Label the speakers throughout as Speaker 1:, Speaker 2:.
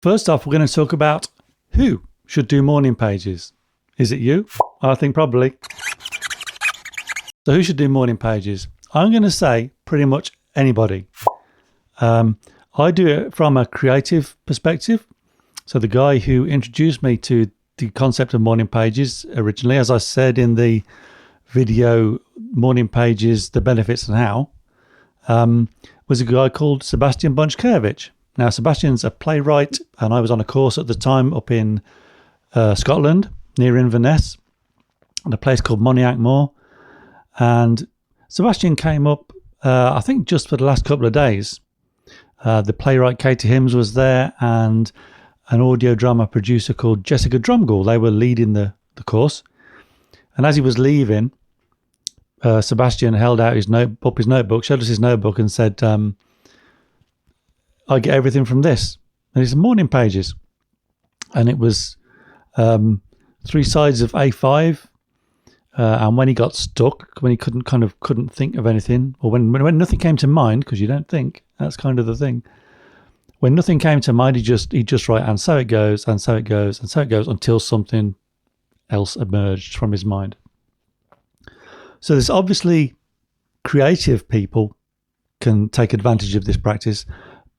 Speaker 1: First off, we're going to talk about who should do morning pages. Is it you? I think probably. So who should do morning pages? I'm going to say pretty much anybody. I do it from a creative perspective. So the guy who introduced me to the concept of morning pages originally, as I said in the video Morning Pages, The Benefits and How, was a guy called Sebastian Bunchkevich. Now, Sebastian's a playwright, and I was on a course at the time up in Scotland, near Inverness, at a place called Moniac Moor. And Sebastian came up, I think, just for the last couple of days. The playwright Katie Hims was there, and an audio drama producer called Jessica Drumgoole. They were leading the course. And as he was leaving, Sebastian held out his notebook, showed us his notebook and said, I get everything from this. And it's morning pages. And it was 3 sides of A5. And when he got stuck, when he couldn't think of anything, or when nothing came to mind, because you don't think, that's kind of the thing. When nothing came to mind, he'd just write, and so it goes, and so it goes, and so it goes, until something else emerged from his mind. So there's obviously creative people can take advantage of this practice,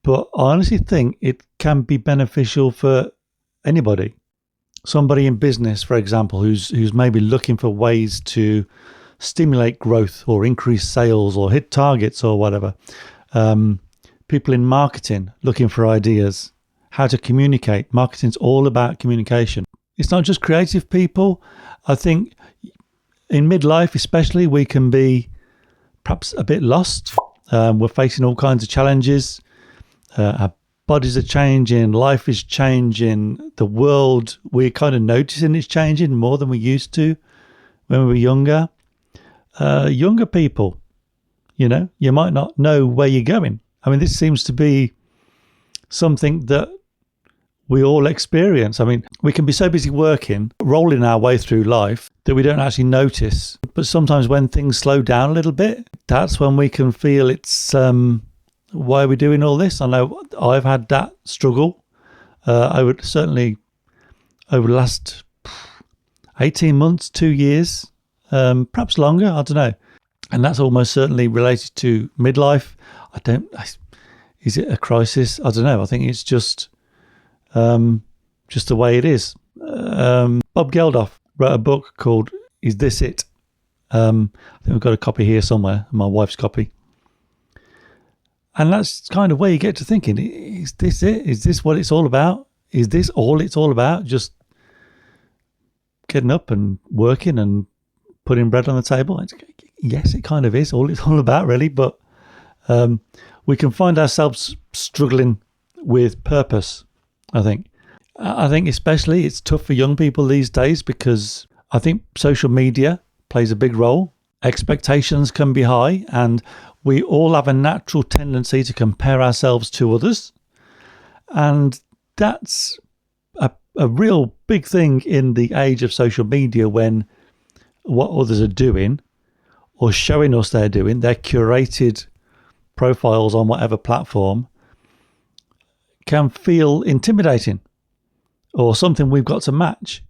Speaker 1: but I honestly think it can be beneficial for anybody. Somebody in business, for example, who's maybe looking for ways to stimulate growth or increase sales or hit targets or whatever. People in marketing looking for ideas, how to communicate. Marketing's all about communication. It's not just creative people. I think in midlife especially, we can be perhaps a bit lost. We're facing all kinds of challenges. Our bodies are changing, life is changing, the world, we're kind of noticing it's changing more than we used to when we were younger. Younger people, you might not know where you're going. I mean, this seems to be something that we all experience. I mean, we can be so busy working, rolling our way through life that we don't actually notice. But sometimes when things slow down a little bit, that's when we can feel it's, why are we doing all this? I know I've had that struggle. I would certainly, over the last 18 months, 2 years, perhaps longer, I don't know. And that's almost certainly related to midlife. Is it a crisis? I don't know. I think it's just the way it is. Bob Geldof wrote a book called Is This It? I think we've got a copy here somewhere, my wife's copy. And that's kind of where you get to thinking, is this it? Is this what it's all about? Is this all it's all about? Just getting up and working and putting bread on the table? Yes, it kind of is all it's all about, really. But we can find ourselves struggling with purpose, I think. I think especially it's tough for young people these days because I think social media plays a big role. Expectations can be high, and we all have a natural tendency to compare ourselves to others. And that's a real big thing in the age of social media, when what others are doing or showing us they're doing, their curated profiles on whatever platform, can feel intimidating or something we've got to match.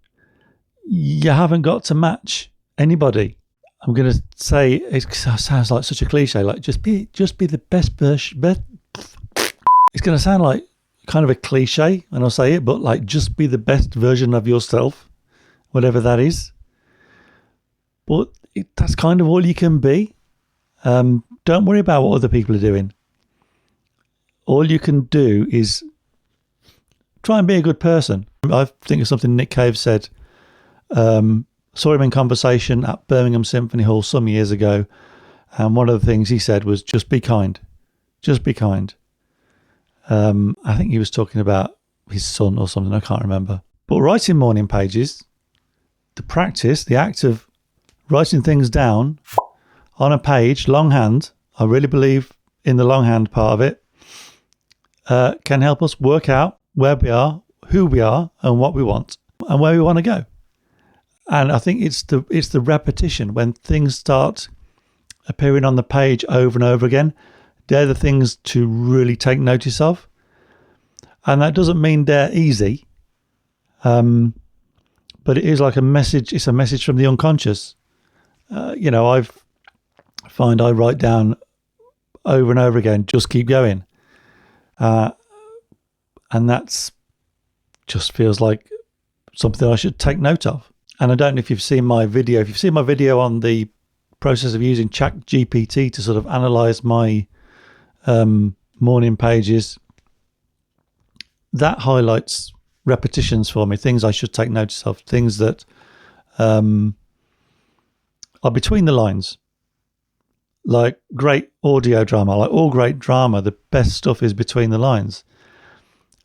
Speaker 1: You haven't got to match anybody. I'm going to say, it sounds like such a cliche, like just be the best version. It's going to sound like kind of a cliche when I say it, but like just be the best version of yourself, whatever that is. But that's kind of all you can be. Don't worry about what other people are doing. All you can do is try and be a good person. I think of something Nick Cave said. Saw him in conversation at Birmingham Symphony Hall some years ago, and one of the things he said was just be kind. Just be kind. I think he was talking about his son or something, I can't remember. But writing morning pages, the practice, the act of writing things down on a page, longhand, I really believe in the longhand part of it, can help us work out where we are, who we are, and what we want, and where we want to go. And I think it's the repetition. When things start appearing on the page over and over again, they're the things to really take notice of. And that doesn't mean they're easy, but it is like a message. It's a message from the unconscious. I find I write down over and over again, just keep going. And that's just feels like something I should take note of. And I don't know if you've seen my video. If you've seen my video on the process of using ChatGPT to sort of analyze my morning pages, that highlights repetitions for me, things I should take notice of, things that are between the lines. Like great audio drama, like all great drama, the best stuff is between the lines.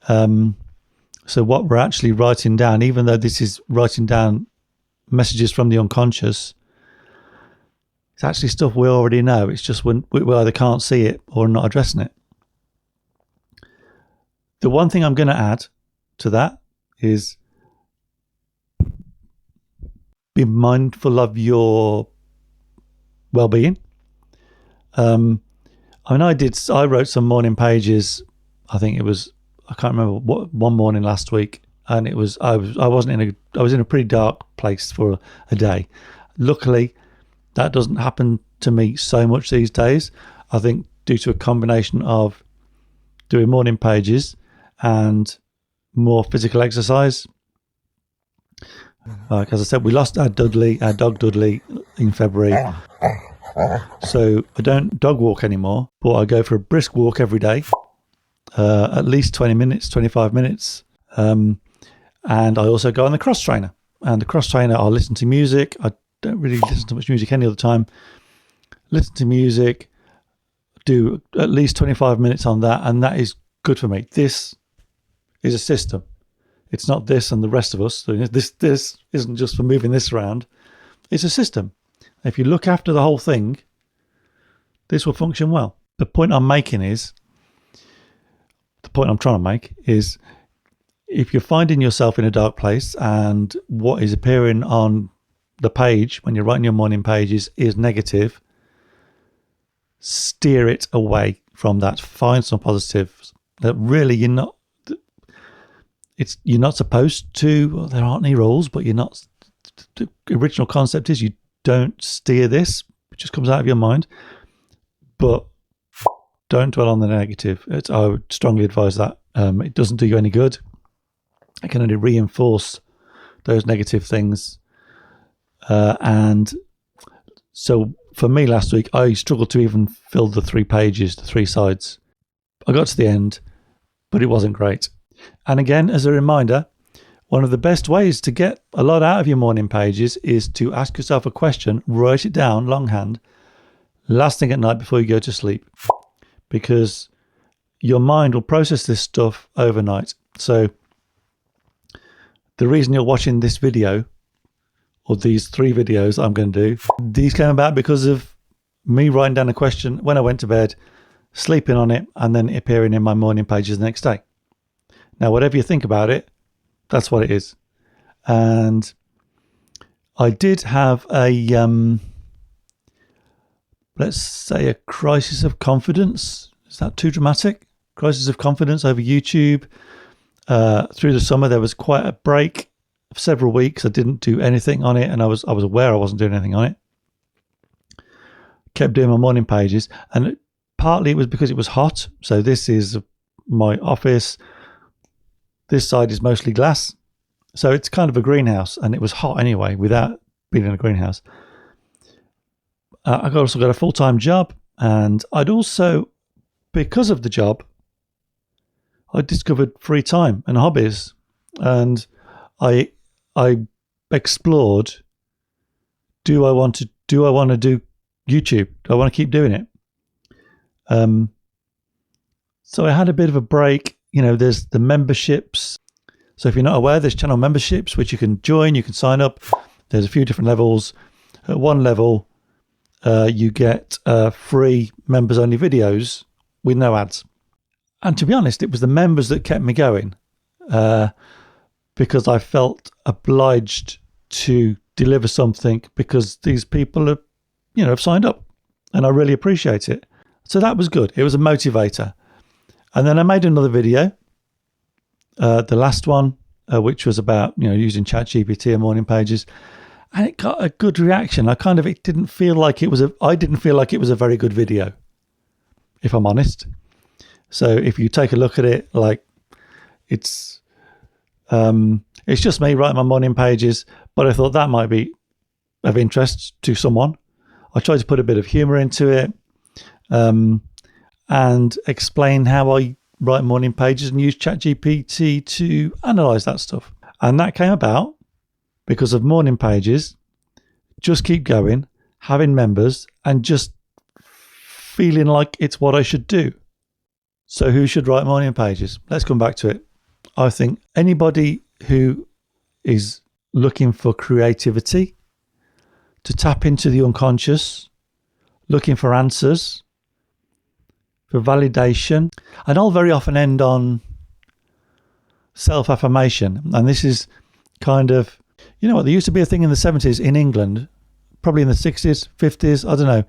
Speaker 1: So what we're actually writing down, even though this is writing down messages from the unconscious, it's actually stuff we already know. It's just when we either can't see it or not addressing it. The one thing I'm going to add to that is be mindful of your well-being. I wrote some morning pages. I can't remember what, one morning last week, and I was in a pretty dark place for a day. Luckily, that doesn't happen to me so much these days. I think due to a combination of doing morning pages and more physical exercise. Like as I said, we lost our dog Dudley in February. So I don't dog walk anymore, but I go for a brisk walk every day, at least 20 minutes, 25 minutes. And I also go on the cross trainer. And the cross trainer, I'll listen to music. I don't really listen to much music any other time. Listen to music, do at least 25 minutes on that, and that is good for me. This is a system. It's not this and the rest of us. This isn't just for moving this around. It's a system. If you look after the whole thing, this will function well. The point I'm trying to make is, if you're finding yourself in a dark place and what is appearing on the page when you're writing your morning pages is negative, steer it away from that. Find some positives that really you're not supposed to. Well, there aren't any rules, but you're not. The original concept is you don't steer this. It just comes out of your mind. But don't dwell on the negative. I would strongly advise that. It doesn't do you any good. It can only reinforce those negative things. And so for me last week, I struggled to even fill the 3 pages, the 3 sides. I got to the end, but it wasn't great. And again, as a reminder, one of the best ways to get a lot out of your morning pages is to ask yourself a question, write it down longhand, last thing at night before you go to sleep, because your mind will process this stuff overnight. So the reason you're watching this video, or these 3 videos I'm going to do, these came about because of me writing down a question when I went to bed, sleeping on it, and then appearing in my morning pages the next day. Now, whatever you think about it, that's what it is. And I did have let's say a crisis of confidence. Is that too dramatic? Crisis of confidence over YouTube. Through the summer, there was quite a break of several weeks. I didn't do anything on it, and I was aware I wasn't doing anything on it. Kept doing my morning pages, and partly it was because it was hot. So this is my office. This side is mostly glass. So it's kind of a greenhouse, and it was hot anyway without being in a greenhouse. I also got a full-time job, and I'd also, because of the job, I discovered free time and hobbies, and I explored, do I want to do YouTube? Do I want to keep doing it? So I had a bit of a break. There's the memberships. So if you're not aware, there's channel memberships, which you can join, you can sign up. There's a few different levels. At one level, you get free members-only videos with no ads. And to be honest, it was the members that kept me going, because I felt obliged to deliver something because these people have signed up, and I really appreciate it. So that was good. It was a motivator. And then I made another video the last one, which was about using ChatGPT and morning pages, and it got a good reaction. I didn't feel like it was a very good video, if I'm honest. So if you take a look at it, like it's just me writing my morning pages, but I thought that might be of interest to someone. I tried to put a bit of humor into it, and explain how I write morning pages and use ChatGPT to analyze that stuff. And that came about because of morning pages, just keep going, having members, and just feeling like it's what I should do. So who should write morning pages? Let's come back to it. I think anybody who is looking for creativity, to tap into the unconscious, looking for answers, for validation, and I'll very often end on self-affirmation. And this is kind of, there used to be a thing in the 70s in England, probably in the 60s, 50s, I don't know.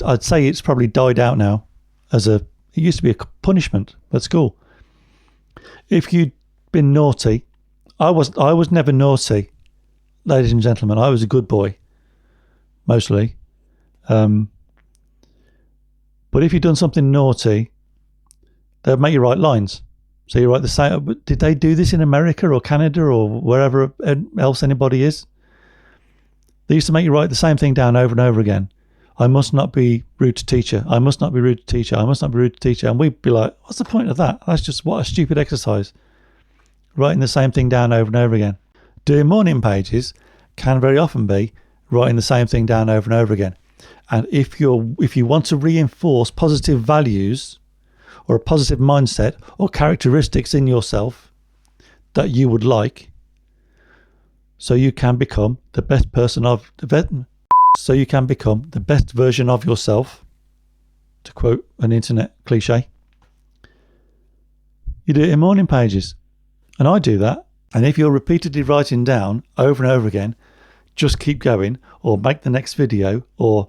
Speaker 1: I'd say it's probably died out now. It used to be a punishment at school. If you'd been naughty, I was never naughty, ladies and gentlemen. I was a good boy, mostly. But if you'd done something naughty, they'd make you write lines. So you write the same. Did they do this in America or Canada or wherever else anybody is? They used to make you write the same thing down over and over again. I must not be rude to teacher. I must not be rude to teacher. I must not be rude to teacher. And we'd be like, what's the point of that? That's just what a stupid exercise. Writing the same thing down over and over again. Doing morning pages can very often be writing the same thing down over and over again. And if you want to reinforce positive values or a positive mindset or characteristics in yourself that you would like, so you can become the best version of yourself, to quote an internet cliche, you do it in morning pages. And I do that. And if you're repeatedly writing down over and over again, just keep going, or make the next video, or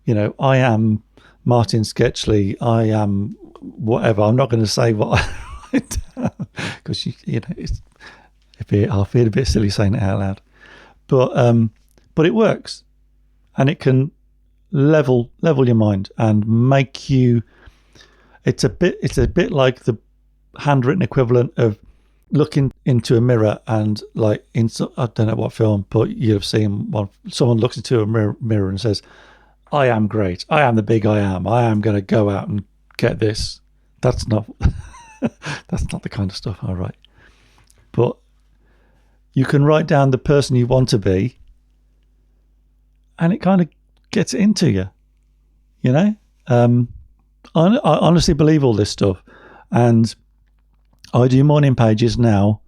Speaker 1: I am Martin Sketchley, I am whatever. I'm not going to say what I write down because I'll feel a bit silly saying it out loud. But it works, and it can level your mind and make you. It's a bit like the handwritten equivalent of looking into a mirror and I don't know what film, but you've seen one. Someone looks into a mirror and says, I am great. I am the big I am. I am going to go out and get this. That's not the kind of stuff I write. But you can write down the person you want to be, and it kind of gets into you. I honestly believe all this stuff, and I do morning pages now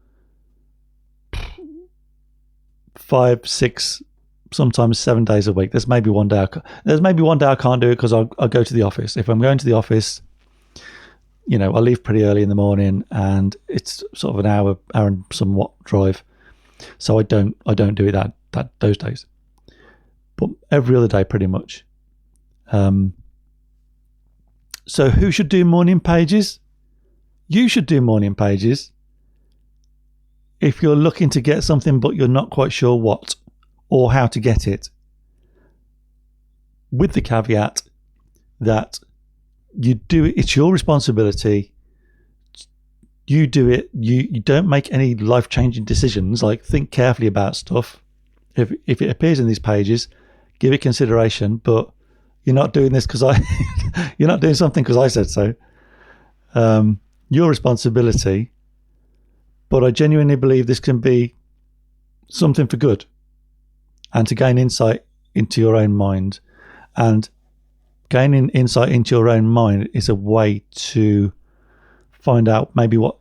Speaker 1: 5, 6, sometimes 7 days a week. There's maybe one day I can't do it because I'll go to the office. If I'm going to the office, I leave pretty early in the morning, and it's sort of an hour and somewhat drive. So I don't do it those days. But every other day, pretty much. So who should do morning pages? You should do morning pages if you're looking to get something but you're not quite sure what or how to get it, with the caveat that you do it, it's your responsibility. You do it. You don't make any life-changing decisions, like think carefully about stuff. If it appears in these pages, give it consideration, but you're not doing this because you're not doing something because I said so. Your responsibility, but I genuinely believe this can be something for good, and to gain insight into your own mind. And gaining insight into your own mind is a way to find out maybe what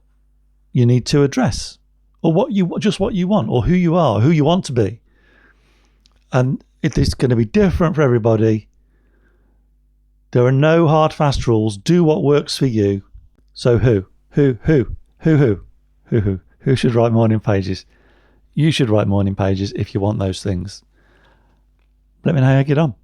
Speaker 1: you need to address, or what you want, or who you are, who you want to be. And it is going to be different for everybody. There are no hard, fast rules. Do what works for you. So who should write morning pages? You should write morning pages if you want those things. Let me know how you get on.